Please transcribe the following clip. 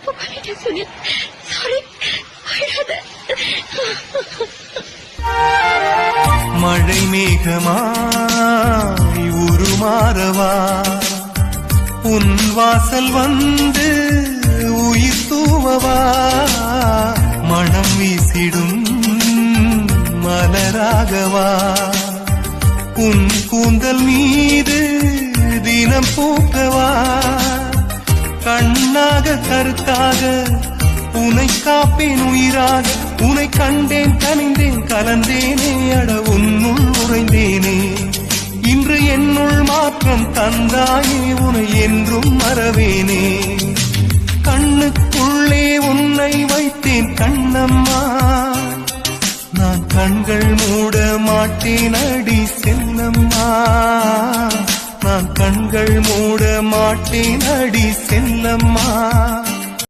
தப்பு பண்ணிட்டேன் சுனில். சாரி. மழை மேகமாய் உருமாறவா, உன் வாசல் வந்து உயிர் தூவவா, மனம் வீசிடும் மலராகவா, உன் கூந்தல் மீது தினம் பூக்கவா, கண்ணாக கருத்தாக உனை காப்பேன் உயிராக, உனை கண்டேன் கனிந்தேன் கலந்தேனே, அட உன்னுள் உறைந்தேனே, இன்று என்னுள் மாற்றம் தந்தாயே, உனை என்றும் மறவேனே, கண்ணுக்குள்ளே உன்னை வைத்தேன் கண்ணம்மா, நான் கண்கள் மூட மாட்டேன் அடி செல்லம்மா, நான் கண்கள் மூட மாட்டேன் அடி செல்லம்மா.